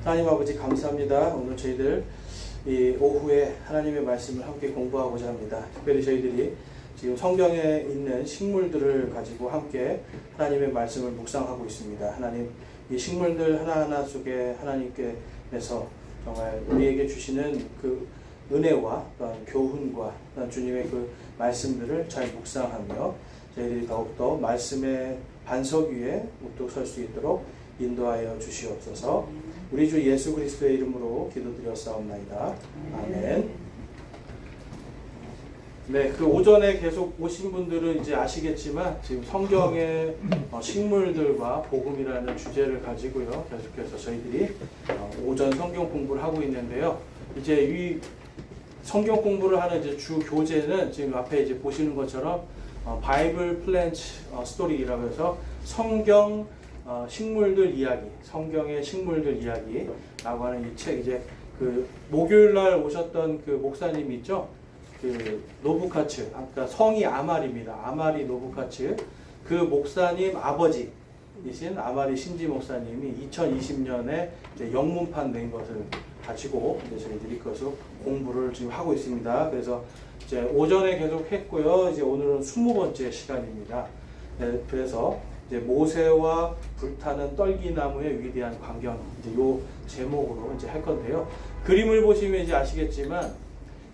하나님 아버지 감사합니다. 오늘 저희들 이 오후에 하나님의 말씀을 함께 공부하고자 합니다. 특별히 저희들이 지금 성경에 있는 식물들을 가지고 함께 하나님의 말씀을 묵상하고 있습니다. 하나님, 이 식물들 하나하나 속에 하나님께서 정말 우리에게 주시는 그 은혜와 교훈과 주님의 그 말씀들을 잘 묵상하며 저희들이 더욱더 말씀의 반석 위에 우뚝 설 수 있도록 인도하여 주시옵소서. 우리 주 예수 그리스도의 이름으로 기도드렸사옵나이다. 아멘. 네, 그 오전에 계속 오신 분들은 이제 아시겠지만 지금 성경의 식물들과 복음이라는 주제를 가지고요. 계속해서 저희들이 오전 성경 공부를 하고 있는데요. 이제 이 성경 공부를 하는 이제 주 교재는 지금 앞에 이제 보시는 것처럼 바이블 플랜트 스토리라고 해서 성경 식물들 이야기, 성경의 식물들 이야기라고 하는 이 책, 이제 그 목요일 날 오셨던 그 목사님 있죠? 그 노부카츠, 아까 성이 아말입니다. 아마리 노부카츠. 그 목사님 아버지이신 아마리 신지 목사님이 2020년에 이제 영문판 낸 것을 가지고 이제 저희들이 그것을 공부를 지금 하고 있습니다. 그래서 이제 오전에 계속 했고요. 이제 오늘은 20번째 시간입니다. 네, 그래서 이제 모세와 불타는 떨기나무의 위대한 광경, 이제 요 제목으로 이제 할 건데요. 그림을 보시면 이제 아시겠지만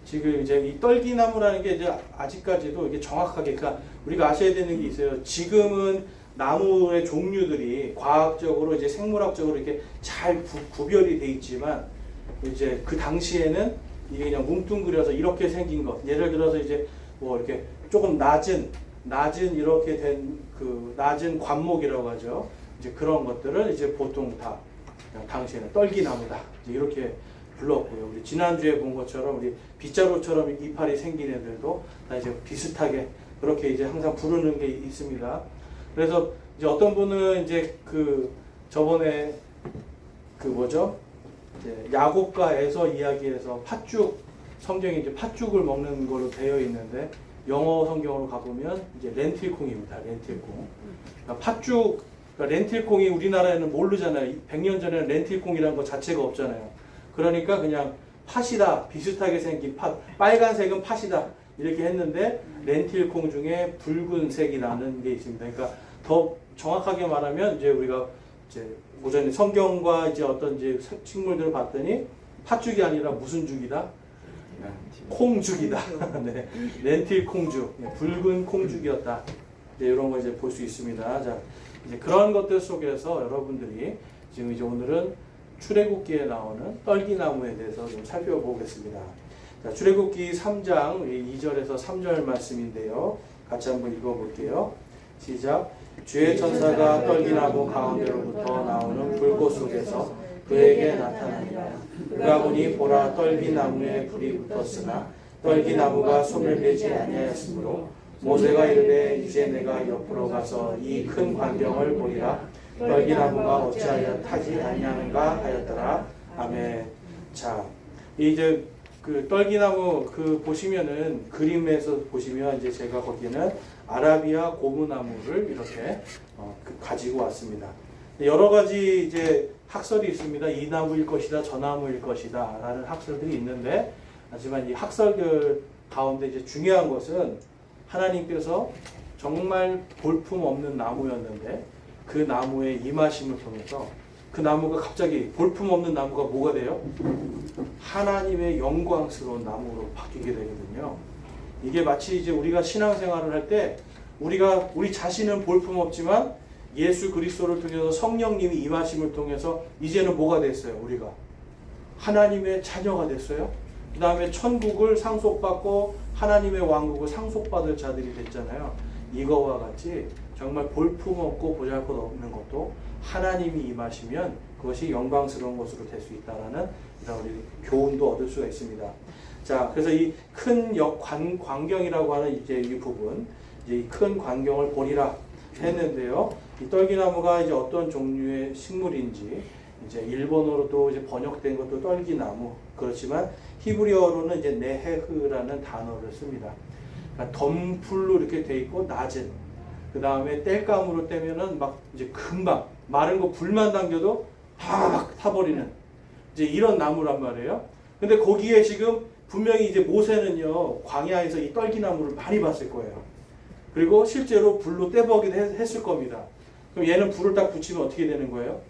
지금 이제 이 떨기나무라는 게 이제 아직까지도 이게 정확하게, 그러니까 우리가 아셔야 되는 게 있어요. 지금은 나무의 종류들이 과학적으로 이제 생물학적으로 이렇게 잘 구별이 돼 있지만 이제 그 당시에는 이게 그냥 뭉뚱그려서 이렇게 생긴 것, 예를 들어서 이제 뭐 이렇게 조금 낮은 이렇게 된 그 낮은 관목이라고 하죠. 이제 그런 것들을 이제 보통 다 당시에는 떨기나무다 이제 이렇게 불렀고요. 우리 지난주에 본 것처럼 우리 빗자루처럼 이파리 생긴 애들도 다 이제 비슷하게 그렇게 이제 항상 부르는 게 있습니다. 그래서 이제 어떤 분은 이제 그 저번에 그 뭐죠? 이제 야곱과 에서 이야기에서 팥죽, 성경에 이제 팥죽을 먹는 걸로 되어 있는데 영어 성경으로 가보면 이제 렌틸콩입니다. 렌틸콩. 그러니까 팥죽, 그러니까 렌틸콩이 우리나라에는 모르잖아요. 100년 전에는 렌틸콩이라는 것 자체가 없잖아요. 그러니까 그냥 팥이다, 비슷하게 생긴 팥, 빨간색은 팥이다 이렇게 했는데 렌틸콩 중에 붉은색이 나는 게 있습니다. 그러니까 더 정확하게 말하면 이제 우리가 이제 오전에 성경과 이제 어떤 이제 식물들을 봤더니 팥죽이 아니라 무슨 죽이다? 콩죽이다. 네. 렌틸 콩죽, 네. 붉은 콩죽이었다. 네, 이런 거 이제 볼 수 있습니다. 자, 이제 그런 것들 속에서 여러분들이 지금 이제 오늘은 출애굽기에 나오는 떨기나무에 대해서 좀 살펴보겠습니다. 자, 출애굽기 3장 2절에서 3절 말씀인데요. 같이 한번 읽어볼게요. 시작. 주의 천사가 떨기나무 가운데로부터 나오는 불꽃 속에서 그에게 나타나니라. 그가 보니 보라 떨기나무에 불이 붙었으나 떨기나무가 손을 내지 아니하였으므로 모세가 이르되 이제 내가 옆으로 가서 이 큰 광경을 보리라. 떨기나무가 어찌하여 타지 아니하는가 하였더라. 아멘. 자, 이제 그 떨기나무 그 보시면은 그림에서 보시면 이제 제가 거기는 아라비아 고무나무를 이렇게 가지고 왔습니다. 여러 가지 이제 학설이 있습니다. 이 나무일 것이다, 저 나무일 것이다 라는 학설들이 있는데, 하지만 이 학설들 가운데 이제 중요한 것은 하나님께서 정말 볼품 없는 나무였는데 그 나무의 임하심을 통해서 그 나무가 갑자기 볼품 없는 나무가 뭐가 돼요? 하나님의 영광스러운 나무로 바뀌게 되거든요. 이게 마치 이제 우리가 신앙생활을 할 때 우리 자신은 볼품 없지만 예수 그리스도를 통해서 성령님이 임하심을 통해서 이제는 뭐가 됐어요? 우리가 하나님의 자녀가 됐어요. 그 다음에 천국을 상속받고 하나님의 왕국을 상속받을 자들이 됐잖아요. 이거와 같이 정말 볼품없고 보잘것없는 것도 하나님이 임하시면 그것이 영광스러운 것으로 될 수 있다는 이런 우리 교훈도 얻을 수가 있습니다. 자, 그래서 이 큰 광경이라고 하는 이제 이 부분, 이제 이 큰 광경을 보리라 했는데요. 이 떨기나무가 이제 어떤 종류의 식물인지 이제 일본어로도 이제 번역된 것도 떨기나무, 그렇지만 히브리어로는 이제 네헤흐라는 단어를 씁니다. 그러니까 덤불로 이렇게 돼 있고 낮은, 그 다음에 땔감으로 떼면은 막 이제 금방 마른 거 불만 당겨도 확 타버리는 이제 이런 나무란 말이에요. 근데 거기에 지금 분명히 이제 모세는요, 광야에서 이 떨기나무를 많이 봤을 거예요. 그리고 실제로 불로 떼버기도 했을 겁니다. 그럼 얘는 불을 딱 붙이면 어떻게 되는 거예요?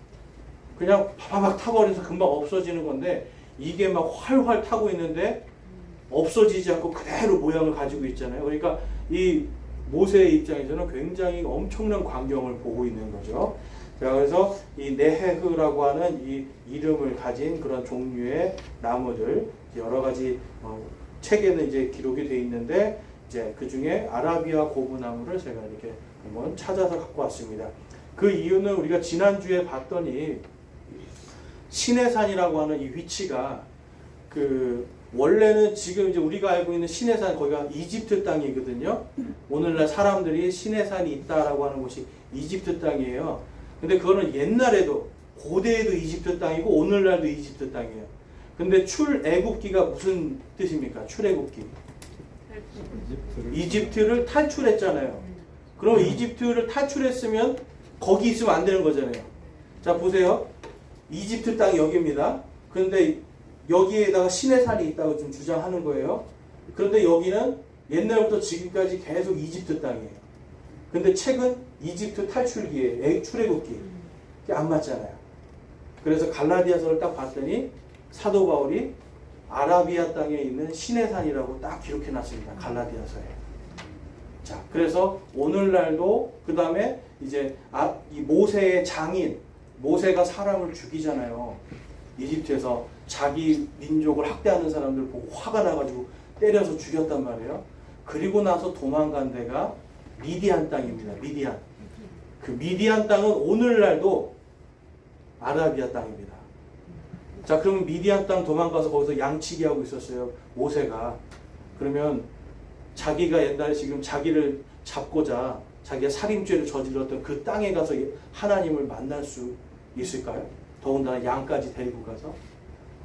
그냥 파바박 타버려서 금방 없어지는 건데, 이게 막 활활 타고 있는데 없어지지 않고 그대로 모양을 가지고 있잖아요. 그러니까 이 모세의 입장에서는 굉장히 엄청난 광경을 보고 있는 거죠. 자, 그래서 이 네헤흐라고 하는 이 이름을 가진 그런 종류의 나무들, 여러 가지 책에는 이제 기록이 되어 있는데, 이제 그 중에 아라비아 고무나무를 제가 이렇게 한번 찾아서 갖고 왔습니다. 그 이유는 우리가 지난주에 봤더니 시내산이라고 하는 이 위치가 원래는 지금 이제 우리가 알고 있는 시내산, 거기가 이집트 땅이거든요. 오늘날 사람들이 시내산이 있다라고 하는 곳이 이집트 땅이에요. 근데 그거는 옛날에도, 고대에도 이집트 땅이고 오늘날도 이집트 땅이에요. 근데 출애굽기가 무슨 뜻입니까? 출애굽기. 이집트를 탈출했잖아요. 그럼 이집트를 탈출했으면 거기 있으면 안 되는 거잖아요. 자, 보세요. 이집트 땅이 여기입니다. 그런데 여기에다가 시내산이 있다고 지금 주장하는 거예요. 그런데 여기는 옛날부터 지금까지 계속 이집트 땅이에요. 근데 책은 이집트 탈출기에 출애굽기. 이게 안 맞잖아요. 그래서 갈라디아서를 딱 봤더니 사도 바울이 아라비아 땅에 있는 시내산이라고 딱 기록해 놨습니다. 갈라디아서에. 자, 그래서 오늘날도 그 다음에 이제 이 모세의 장인, 모세가 사람을 죽이잖아요. 이집트에서 자기 민족을 학대하는 사람들 보고 화가 나가지고 때려서 죽였단 말이에요. 그리고 나서 도망간 데가 미디안 땅입니다. 미디안. 그 미디안 땅은 오늘날도 아라비아 땅입니다. 자, 그러면 미디안 땅 도망가서 거기서 양치기 하고 있었어요. 모세가. 그러면 자기가 옛날에 지금 자기를 잡고자 자기가 살인죄를 저질렀던 그 땅에 가서 하나님을 만날 수 있을까요? 더군다나 양까지 데리고 가서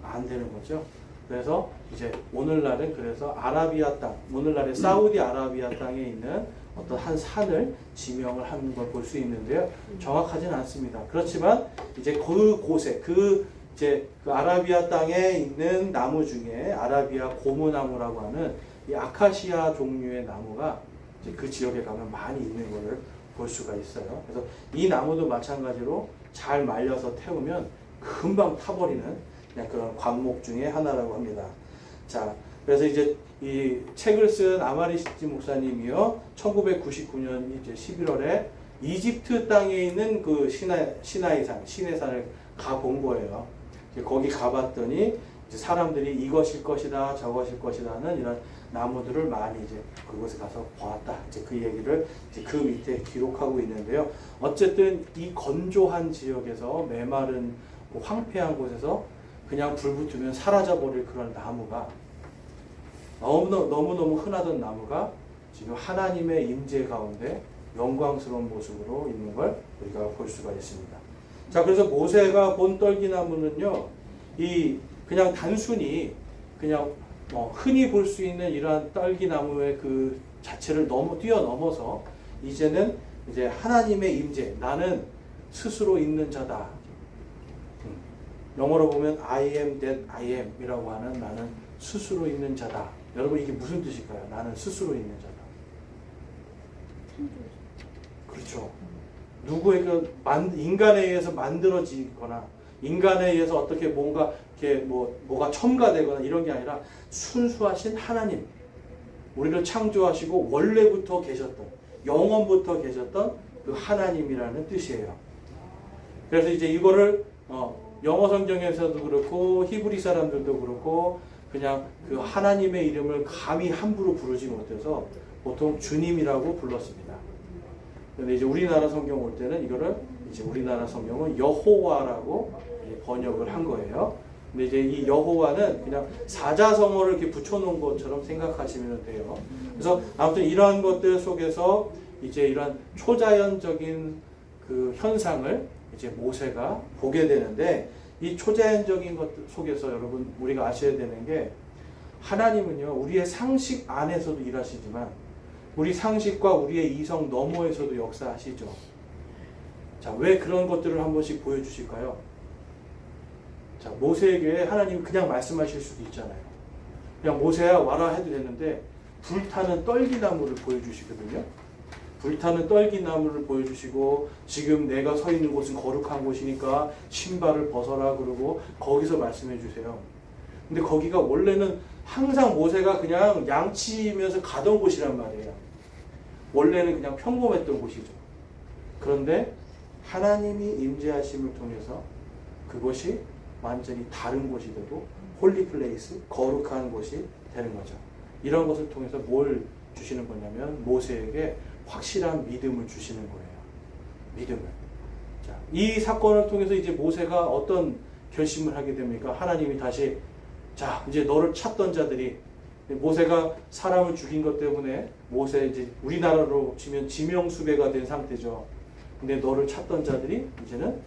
안 되는 거죠. 그래서 이제 오늘날은 그래서 아라비아 땅, 오늘날의 사우디 아라비아 땅에 있는 어떤 한 산을 지명을 하는 걸 볼 수 있는데요. 정확하진 않습니다. 그렇지만 이제 그곳에 그 아라비아 땅에 있는 나무 중에 아라비아 고무나무라고 하는 이 아카시아 종류의 나무가 이제 그 지역에 가면 많이 있는 것을 볼 수가 있어요. 그래서 이 나무도 마찬가지로 잘 말려서 태우면 금방 타버리는 그냥 그런 관목 중에 하나라고 합니다. 자, 그래서 이제 이 책을 쓴 아마리시티 목사님이요, 1999년 이제 11월에 이집트 땅에 있는 그 시나이산, 시내산을 가본 거예요. 거기 가봤더니 이제 사람들이 이것일 것이다, 저것일 것이다 하는 이런 나무들을 많이 이제 그곳에 가서 보았다. 이제 그 얘기를 이제 그 밑에 기록하고 있는데요. 어쨌든 이 건조한 지역에서 메마른 황폐한 곳에서 그냥 불 붙으면 사라져버릴 그런 나무가 너무너무 흔하던 나무가 지금 하나님의 임재 가운데 영광스러운 모습으로 있는 걸 우리가 볼 수가 있습니다. 자, 그래서 모세가 본 떨기나무는요, 그냥 단순히 그냥 흔히 볼 수 있는 이러한 떨기나무의 그 자체를 뛰어넘어서 이제는 이제 하나님의 임재, 나는 스스로 있는 자다. 영어로 보면 I am that I am 이라고 하는 나는 스스로 있는 자다. 여러분, 이게 무슨 뜻일까요? 나는 스스로 있는 자다. 그렇죠. 누구에게 인간에 의해서 만들어지거나 인간에 의해서 어떻게 뭔가 이렇게 뭐가 첨가되거나 이런 게 아니라 순수하신 하나님, 우리를 창조하시고 원래부터 계셨던, 영원부터 계셨던 그 하나님이라는 뜻이에요. 그래서 이제 이거를 영어 성경에서도 그렇고 히브리 사람들도 그렇고 그냥 그 하나님의 이름을 감히 함부로 부르지 못해서 보통 주님이라고 불렀습니다. 근데 이제 우리나라 성경 올 때는 이거를 이제 우리나라 성경은 여호와라고 번역을 한 거예요. 근데 이제 이 여호와는 그냥 사자성어를 이렇게 붙여놓은 것처럼 생각하시면 돼요. 그래서 아무튼 이러한 것들 속에서 이제 이런 초자연적인 그 현상을 이제 모세가 보게 되는데, 이 초자연적인 것 속에서 여러분 우리가 아셔야 되는 게, 하나님은요 우리의 상식 안에서도 일하시지만 우리 상식과 우리의 이성 너머에서도 역사하시죠. 자, 왜 그런 것들을 한 번씩 보여주실까요? 자, 자, 모세에게 하나님이 그냥 말씀하실 수도 있잖아요. 그냥 모세야 와라 해도 되는데 불타는 떨기나무를 보여주시거든요. 불타는 떨기나무를 보여주시고 지금 내가 서 있는 곳은 거룩한 곳이니까 신발을 벗어라 그러고 거기서 말씀해 주세요. 근데 거기가 원래는 항상 모세가 그냥 양치면서 가던 곳이란 말이에요. 원래는 그냥 평범했던 곳이죠. 그런데 하나님이 임재하심을 통해서 그곳이 완전히 다른 곳이 되고 홀리 플레이스, 거룩한 곳이 되는 거죠. 이런 것을 통해서 뭘 주시는 거냐면 모세에게 확실한 믿음을 주시는 거예요. 믿음을. 자, 이 사건을 통해서 이제 모세가 어떤 결심을 하게 됩니까? 하나님이 다시 자, 이제 너를 찾던 자들이 모세가 사람을 죽인 것 때문에 모세 이제 우리나라로 치면 지명수배가 된 상태죠. 근데 너를 찾던 자들이 이제는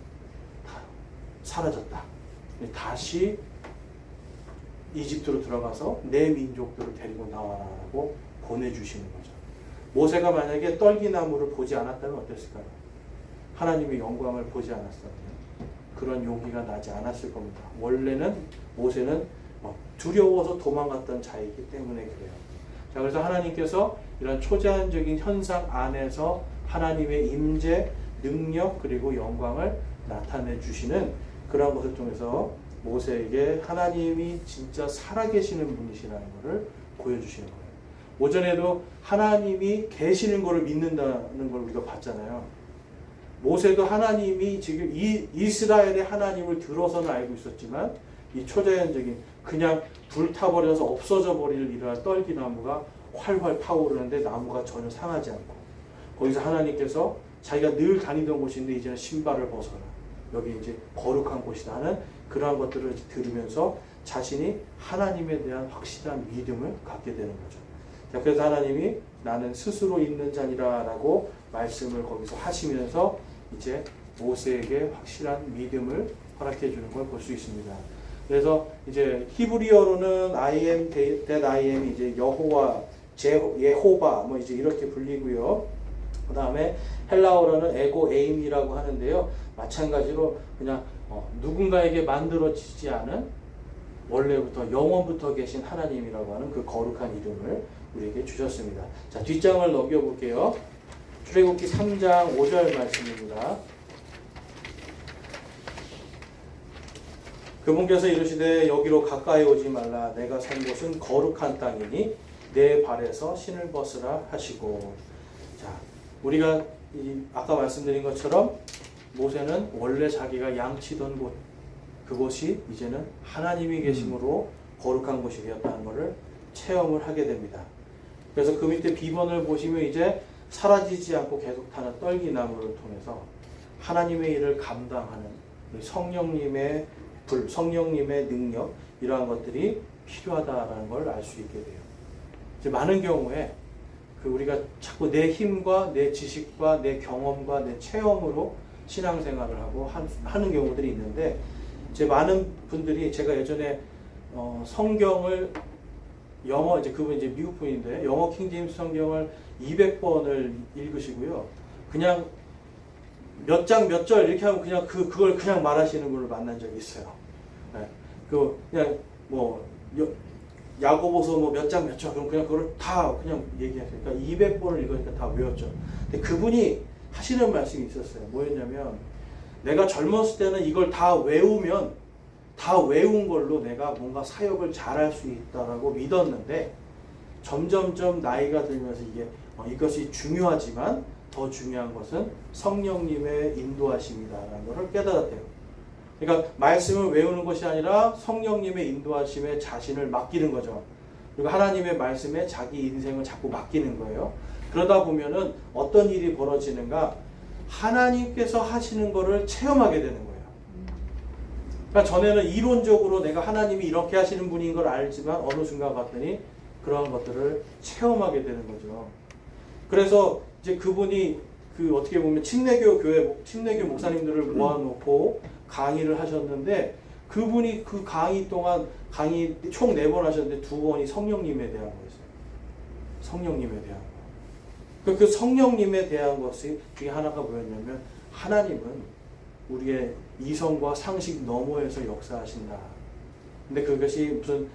다 사라졌다. 다시 이집트로 들어가서 내 민족들을 데리고 나와라라고 보내주시는 거죠. 모세가 만약에 떨기나무를 보지 않았다면 어땠을까요? 하나님의 영광을 보지 않았다면 그런 용기가 나지 않았을 겁니다. 원래는 모세는 두려워서 도망갔던 자이기 때문에 그래요. 자, 그래서 하나님께서 이런 초자연적인 현상 안에서 하나님의 임재, 능력 그리고 영광을 나타내 주시는 그런 것을 통해서 모세에게 하나님이 진짜 살아계시는 분이시라는 것을 보여주시는 거예요. 오전에도 하나님이 계시는 것을 믿는다는 걸 우리가 봤잖아요. 모세도 하나님이 지금 이스라엘의 하나님을 들어서는 알고 있었지만 이 초자연적인 그냥 불타버려서 없어져 버릴 이러한 떨기나무가 활활 타오르는데 나무가 전혀 상하지 않고 거기서 하나님께서 자기가 늘 다니던 곳인데 이제는 신발을 벗어라. 여기 이제 거룩한 곳이다 하는 그러한 것들을 들으면서 자신이 하나님에 대한 확실한 믿음을 갖게 되는 거죠. 자, 그래서 하나님이 나는 스스로 있는 자니라 라고 말씀을 거기서 하시면서 이제 모세에게 확실한 믿음을 허락해 주는 걸 볼 수 있습니다. 그래서 이제 히브리어로는 I am that I am이 이제 여호와, 예호바 뭐 이제 이렇게 불리고요. 그 다음에 헬라어로는 에고 에임이라고 하는데요. 마찬가지로 그냥 누군가에게 만들어지지 않은 원래부터 영원부터 계신 하나님이라고 하는 그 거룩한 이름을 우리에게 주셨습니다. 자, 뒷장을 넘겨볼게요. 출애굽기 3장 5절 말씀입니다. 그분께서 이르시되 여기로 가까이 오지 말라. 내가 선 곳은 거룩한 땅이니 내 발에서 신을 벗으라 하시고. 자, 우리가 아까 말씀드린 것처럼 모세는 원래 자기가 양치던 곳, 그곳이 이제는 하나님이 계심으로 거룩한 곳이 되었다는 것을 체험을 하게 됩니다. 그래서 그 밑에 비번을 보시면 이제 사라지지 않고 계속 타는 떨기나무를 통해서 하나님의 일을 감당하는 성령님의 성령님의 능력 이러한 것들이 필요하다라는 걸 알 수 있게 돼요. 이제 많은 경우에 우리가 자꾸 내 힘과 내 지식과 내 경험과 내 체험으로 신앙생활을 하고 하는 경우들이 있는데 이제 많은 분들이 제가 예전에 성경을 영어 이제 그분 이제 미국 분인데 영어 킹제임스 성경을 200번을 읽으시고요. 그냥 몇 장 몇 절 이렇게 하면 그냥 그걸 그냥 말하시는 분을 만난 적이 있어요. 네. 그냥 뭐 야고보서 뭐 몇 장 몇 절 그럼 그냥 그걸 다 그냥 얘기하세요. 그러니까 200번을 읽으니까 다 외웠죠. 근데 그분이 하시는 말씀이 있었어요. 뭐였냐면 내가 젊었을 때는 이걸 다 외우면 다 외운 걸로 내가 뭔가 사역을 잘할 수 있다라고 믿었는데 점점점 나이가 들면서 이것이 중요하지만 더 중요한 것은 성령님의 인도하심이다라는 것을 깨달았대요. 그러니까 말씀을 외우는 것이 아니라 성령님의 인도하심에 자신을 맡기는 거죠. 그리고 하나님의 말씀에 자기 인생을 자꾸 맡기는 거예요. 그러다 보면은 어떤 일이 벌어지는가? 하나님께서 하시는 것을 체험하게 되는 거예요. 그러니까 전에는 이론적으로 내가 하나님이 이렇게 하시는 분인 걸 알지만 어느 순간 봤더니 그러한 것들을 체험하게 되는 거죠. 그래서 이제 그분이 어떻게 보면 침례교 목사님들을 모아놓고 강의를 하셨는데 그분이 그 강의 동안 강의 총 4번 하셨는데 2번이 성령님에 대한 거였어요. 성령님에 대한 거. 그 성령님에 대한 것이 중에 하나가 뭐였냐면 하나님은 우리의 이성과 상식 너머에서 역사하신다. 근데 그것이 무슨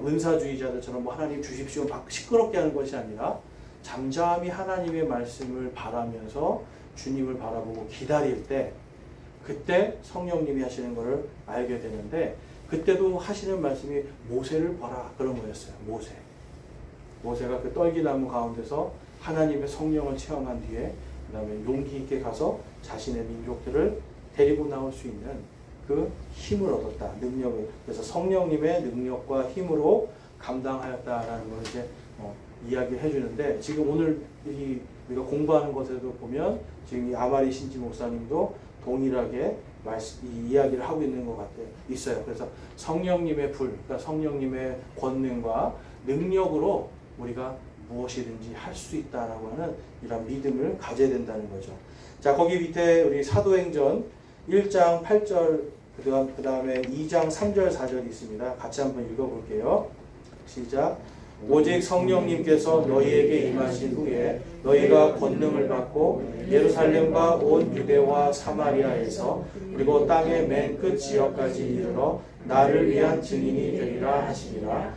은사주의자들처럼 뭐 하나님 주십시오 막 시끄럽게 하는 것이 아니라 잠잠히 하나님의 말씀을 바라면서 주님을 바라보고 기다릴 때 그때 성령님이 하시는 것을 알게 되는데 그때도 하시는 말씀이 모세를 봐라 그런 거였어요. 모세가 그 떨기나무 가운데서 하나님의 성령을 체험한 뒤에 그 다음에 용기 있게 가서 자신의 민족들을 데리고 나올 수 있는 그 힘을 얻었다. 능력을. 그래서 성령님의 능력과 힘으로 감당하였다라는 걸 이제 이야기를 해주는데 지금 오늘 우리가 공부하는 것에도 보면 지금 이 아마리 신지 목사님도 동일하게 이 이야기를 하고 있는 것 같아요. 있어요. 그래서 성령님의 불, 그러니까 성령님의 권능과 능력으로 우리가 무엇이든지 할 수 있다라고 하는 이런 믿음을 가져야 된다는 거죠. 자, 거기 밑에 우리 사도행전 1장 8절 그 다음에 2장 3절 4절이 있습니다. 같이 한번 읽어볼게요. 시작. 오직 성령님께서 너희에게 임하신 후에 너희가 권능을 받고 예루살렘과 온 유대와 사마리아에서 그리고 땅의 맨 끝 지역까지 이르러 나를 위한 증인이 되리라 하시니라.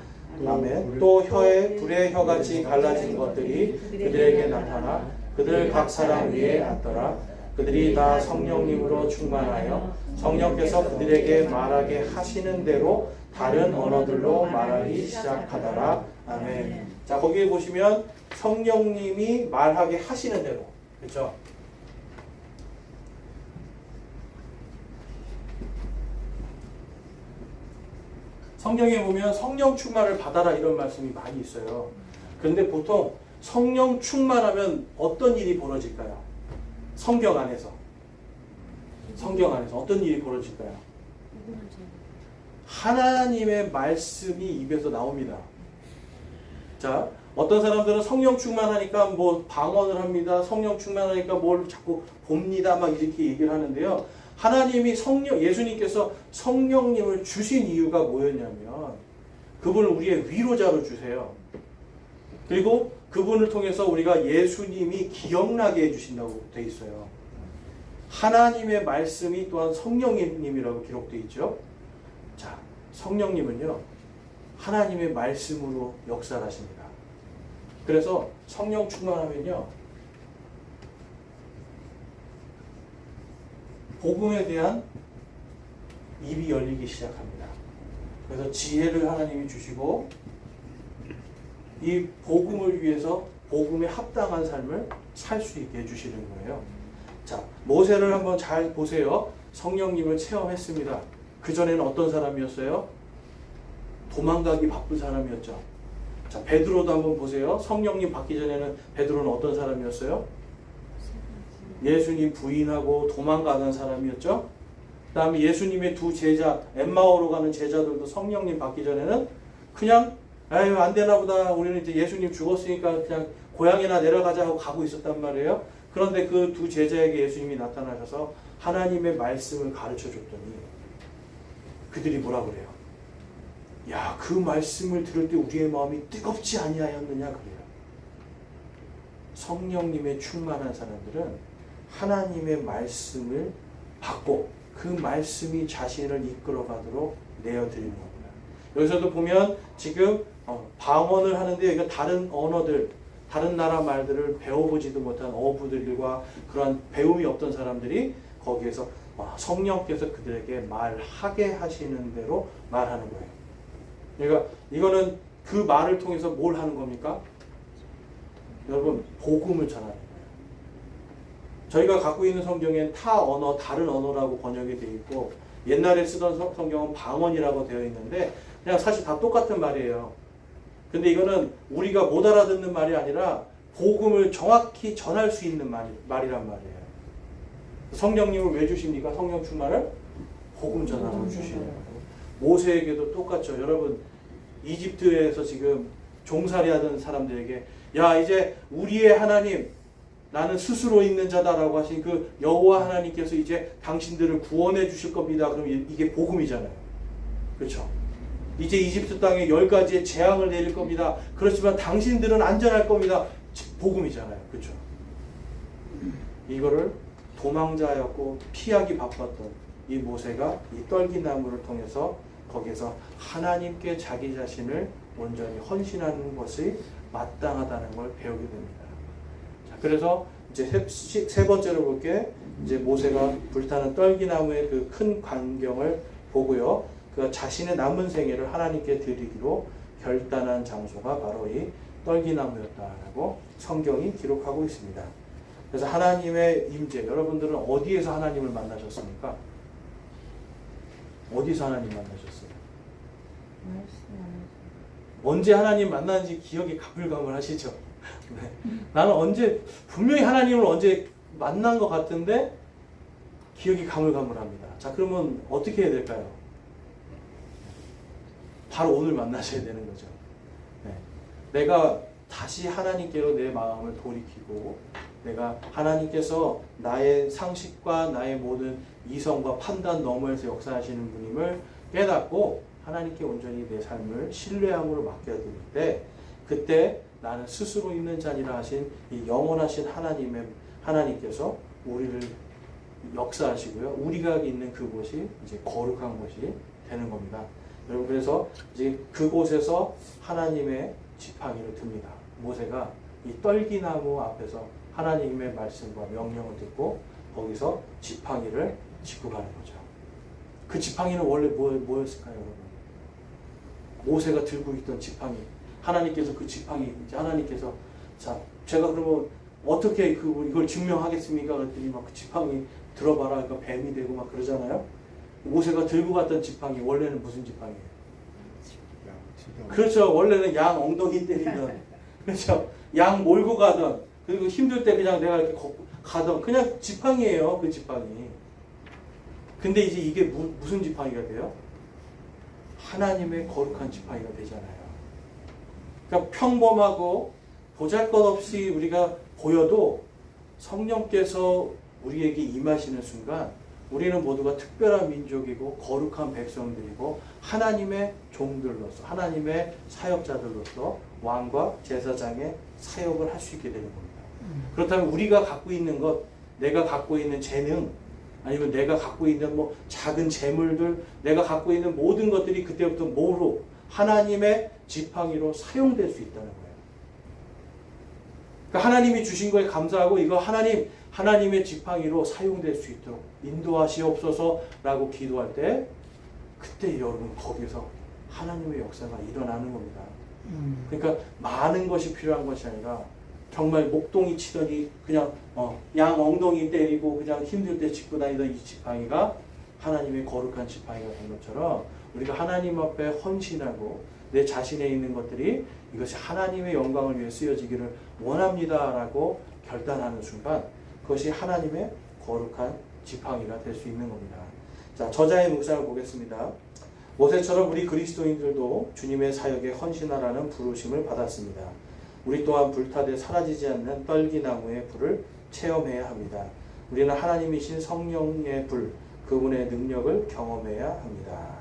아멘. 또 불의 혀같이 갈라진 것들이 그들에게 나타나 그들 각 사람 위에 앉더라. 그들이 다 성령님으로 충만하여 성령께서 그들에게 말하게 하시는 대로 다른 언어들로 말하기 시작하더라. 아멘. 자, 거기에 보시면 성령님이 말하게 하시는 대로, 그렇죠? 성경에 보면 성령 충만을 받아라 이런 말씀이 많이 있어요. 그런데 보통 성령 충만하면 어떤 일이 벌어질까요? 성경 안에서 어떤 일이 벌어질까요? 하나님의 말씀이 입에서 나옵니다. 자, 어떤 사람들은 성령 충만하니까 뭐 방언을 합니다. 성령 충만하니까 뭘 자꾸 봅니다. 막 이렇게 얘기를 하는데요. 하나님이 예수님께서 성령님을 주신 이유가 뭐였냐면 그분을 우리의 위로자로 주세요. 그리고 그분을 통해서 우리가 예수님이 기억나게 해주신다고 되어 있어요. 하나님의 말씀이 또한 성령님이라고 기록되어 있죠. 자, 성령님은요, 하나님의 말씀으로 역사를 하십니다. 그래서 성령 충만하면요, 복음에 대한 입이 열리기 시작합니다. 그래서 지혜를 하나님이 주시고 이 복음을 위해서 복음에 합당한 삶을 살 수 있게 해주시는 거예요. 자, 모세를 한번 잘 보세요. 성령님을 체험했습니다. 그전에는 어떤 사람이었어요? 도망가기 바쁜 사람이었죠. 자, 베드로도 한번 보세요. 성령님 받기 전에는 베드로는 어떤 사람이었어요? 예수님 부인하고 도망가는 사람이었죠. 그 다음에 예수님의 두 제자, 엠마오로 가는 제자들도 성령님 받기 전에는 그냥 아유 안 되나 보다, 우리는 이제 예수님 죽었으니까 그냥 고향이나 내려가자 하고 가고 있었단 말이에요. 그런데 그 두 제자에게 예수님이 나타나셔서 하나님의 말씀을 가르쳐 줬더니 그들이 뭐라 그래요? 야, 그 말씀을 들을 때 우리의 마음이 뜨겁지 아니하였느냐 그래요. 성령님의 충만한 사람들은 하나님의 말씀을 받고 그 말씀이 자신을 이끌어가도록 내어드리는 겁니다. 여기서도 보면 지금 방언을 하는데 이거 다른 언어들, 다른 나라 말들을 배워보지도 못한 어부들과 그런 배움이 없던 사람들이 거기에서 성령께서 그들에게 말하게 하시는 대로 말하는 거예요. 그러니까 이거는 그 말을 통해서 뭘 하는 겁니까? 여러분, 복음을 전하는 거예요. 저희가 갖고 있는 성경엔 타 언어, 다른 언어라고 번역이 되어 있고 옛날에 쓰던 성경은 방언이라고 되어 있는데 그냥 사실 다 똑같은 말이에요. 근데 이거는 우리가 못 알아듣는 말이 아니라 복음을 정확히 전할 수 있는 말이란 말이에요. 성령님을 왜 주십니까? 성령 충만을 복음 전하러 주시는 거예요. 모세에게도 똑같죠. 여러분, 이집트에서 지금 종살이 하던 사람들에게 야, 이제 우리의 하나님, 나는 스스로 있는 자다라고 하신 그 여호와 하나님께서 이제 당신들을 구원해 주실 겁니다. 그럼 이게 복음이잖아요. 그렇죠? 이제 이집트 땅에 10가지의 재앙을 내릴 겁니다. 그렇지만 당신들은 안전할 겁니다. 복음이잖아요. 그렇죠? 이거를 도망자였고 피하기 바빴던 이 모세가 이 떨기나무를 통해서 거기에서 하나님께 자기 자신을 온전히 헌신하는 것이 마땅하다는 걸 배우게 됩니다. 자, 그래서 이제 세 번째로 볼게, 이제 모세가 불타는 떨기나무의 그 큰 광경을 보고요, 그 자신의 남은 생애를 하나님께 드리기로 결단한 장소가 바로 이 떨기나무였다라고 성경이 기록하고 있습니다. 그래서 하나님의 임재, 여러분들은 어디에서 하나님을 만나셨습니까? 어디서 하나님 만나셨어요? 언제 하나님 만났는지 기억이 가물가물하시죠? 네. 나는 분명히 하나님을 언제 만난 것 같은데 기억이 가물가물합니다. 자, 그러면 어떻게 해야 될까요? 바로 오늘 만나셔야 되는 거죠. 네. 내가 다시 하나님께로 내 마음을 돌이키고, 내가 하나님께서 나의 상식과 나의 모든 이성과 판단 너머에서 역사하시는 분임을 깨닫고 하나님께 온전히 내 삶을 신뢰함으로 맡겨드릴 때, 그때 나는 스스로 있는 자니라 하신 이 영원하신 하나님께서 우리를 역사하시고요, 우리가 있는 그곳이 이제 거룩한 곳이 되는 겁니다. 여러분, 그래서 이제 그곳에서 하나님의 지팡이를 듭니다. 모세가 이 떨기나무 앞에서 하나님의 말씀과 명령을 듣고 거기서 지팡이를 짚고 가는 거죠. 그 지팡이는 원래 뭐였을까요, 여러분? 모세가 들고 있던 지팡이. 하나님께서 그 지팡이, 이제 하나님께서, 자, 제가 그러면 어떻게 이걸 증명하겠습니까? 그랬더니 막 그 지팡이 들어봐라. 그러니까 뱀이 되고 막 그러잖아요. 모세가 들고 갔던 지팡이, 원래는 무슨 지팡이에요? 그렇죠. 원래는 양 엉덩이 때리던, 그렇죠. 양 몰고 가던, 그리고 힘들 때 그냥 내가 이렇게 가던 그냥 지팡이에요. 그 지팡이. 근데 이제 이게 무슨 지팡이가 돼요? 하나님의 거룩한 지팡이가 되잖아요. 그러니까 평범하고 보잘것없이 우리가 보여도 성령께서 우리에게 임하시는 순간 우리는 모두가 특별한 민족이고 거룩한 백성들이고 하나님의 종들로서, 하나님의 사역자들로서 왕과 제사장의 사역을 할 수 있게 되는 겁니다. 그렇다면 우리가 갖고 있는 것, 내가 갖고 있는 재능, 아니면 내가 갖고 있는 뭐 작은 재물들, 내가 갖고 있는 모든 것들이 그때부터 뭐로? 하나님의 지팡이로 사용될 수 있다는 거예요. 그러니까 하나님이 주신 거에 감사하고, 이거 하나님의 지팡이로 사용될 수 있도록 인도하시옵소서라고 기도할 때, 그때 여러분 거기서 하나님의 역사가 일어나는 겁니다. 그러니까 많은 것이 필요한 것이 아니라 정말 목동이 치더니 그냥 양 엉덩이 때리고 그냥 힘들 때 짚고 다니던 이 지팡이가 하나님의 거룩한 지팡이가 된 것처럼, 우리가 하나님 앞에 헌신하고 내 자신에 있는 것들이 이것이 하나님의 영광을 위해 쓰여지기를 원합니다라고 결단하는 순간, 그것이 하나님의 거룩한 지팡이가 될 수 있는 겁니다. 자, 저자의 묵상을 보겠습니다. 모세처럼 우리 그리스도인들도 주님의 사역에 헌신하라는 부르심을 받았습니다. 우리 또한 불타되 사라지지 않는 떨기나무의 불을 체험해야 합니다. 우리는 하나님이신 성령의 불, 그분의 능력을 경험해야 합니다.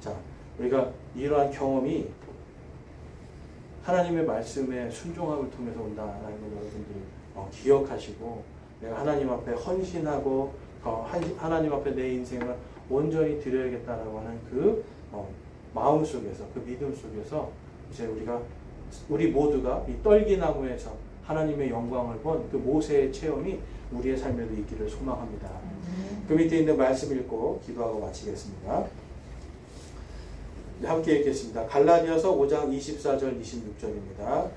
자, 우리가 이러한 경험이 하나님의 말씀에 순종함을 통해서 온다라는 걸 여러분들이 기억하시고, 내가 하나님 앞에 헌신하고 하나님 앞에 내 인생을 온전히 드려야겠다라고 하는 그 마음 속에서, 그 믿음 속에서 이제 우리 모두가 이 떨기나무에서 하나님의 영광을 본 그 모세의 체험이 우리의 삶에도 있기를 소망합니다. 그 밑에 있는 말씀 읽고 기도하고 마치겠습니다. 함께 읽겠습니다. 갈라디아서 5장 24절 26절입니다.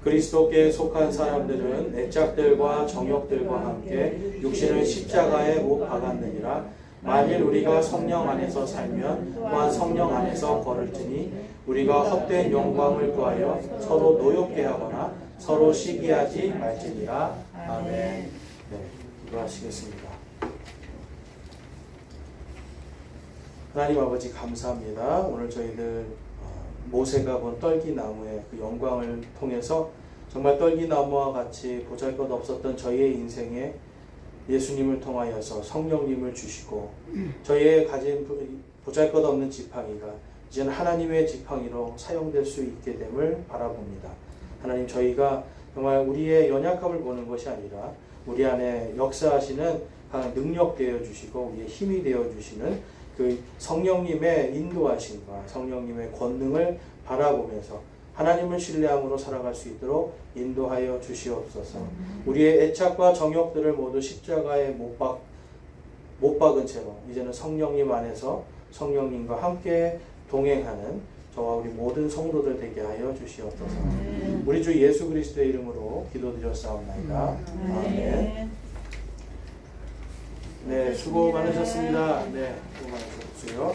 그리스도께 속한 사람들은 애착들과 정욕들과 함께 육신을 십자가에 못 박았느니라. 만일 우리가 성령 안에서 살면 또한 성령 안에서 걸을지니, 우리가 헛된 영광을 구하여 서로 노엽게 하거나 서로 시기하지 말지니라. 아멘. 네, 기도하시겠습니다. 하나님 아버지, 감사합니다. 오늘 저희들 모세가 본 떨기나무의 그 영광을 통해서 정말 떨기나무와 같이 보잘것없었던 저희의 인생에 예수님을 통하여서 성령님을 주시고, 저희의 가진 보잘것없는 지팡이가 이제는 하나님의 지팡이로 사용될 수 있게 됨을 바라봅니다. 하나님, 저희가 정말 우리의 연약함을 보는 것이 아니라 우리 안에 역사하시는 능력 되어 주시고 우리의 힘이 되어 주시는 그 성령님의 인도하심과 성령님의 권능을 바라보면서 하나님을 신뢰함으로 살아갈 수 있도록 인도하여 주시옵소서. 우리의 애착과 정욕들을 모두 십자가에 못 박은 채로 이제는 성령님 안에서 성령님과 함께 동행하는 저와 우리 모든 성도들 되게 하여 주시옵소서. 우리 주 예수 그리스도의 이름으로 기도드렸사옵나이다. 아멘. 네, 수고 많으셨습니다. 네, 수고 많으셨고요.